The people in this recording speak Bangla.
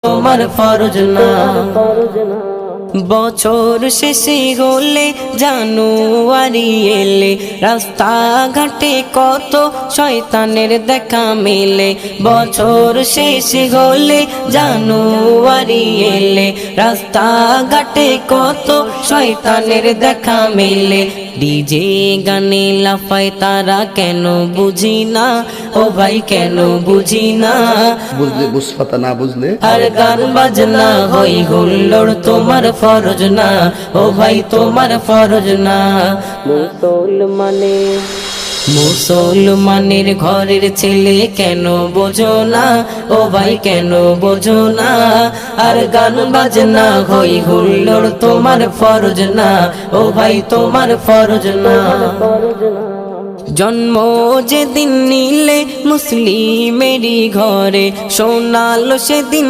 তোমার ফরজ না। বছর শেষে হলে জানুয়ারি এলে রাস্তা ঘাটে কত শয়তানের দেখা মেলে। বছর শেষে হলে জানুয়ারি এলে রাস্তা ঘাটে কত শয়তানের দেখা মেলে। ডিজে গানে লাফায় তারা কেন বুঝি না, ও ভাই কেন বুঝি না। বুঝলে বুঝপাতা, না বুঝলে আর গান বাজনা হই হুল্লোড় তোমার ফরজ না, ও ভাই তোমার ফরজ না। মুসলমানের ঘরের ছেলে কেন বোঝো না, ও ভাই কেন বোঝো না। আর গান বাজনা হই হুল্লোড় তোমার ফরজ না, ও ভাই তোমার ফরজ না। জন্ম যেদিন নিলে মুসলিমেরই ঘরে, শোনালো সেদিন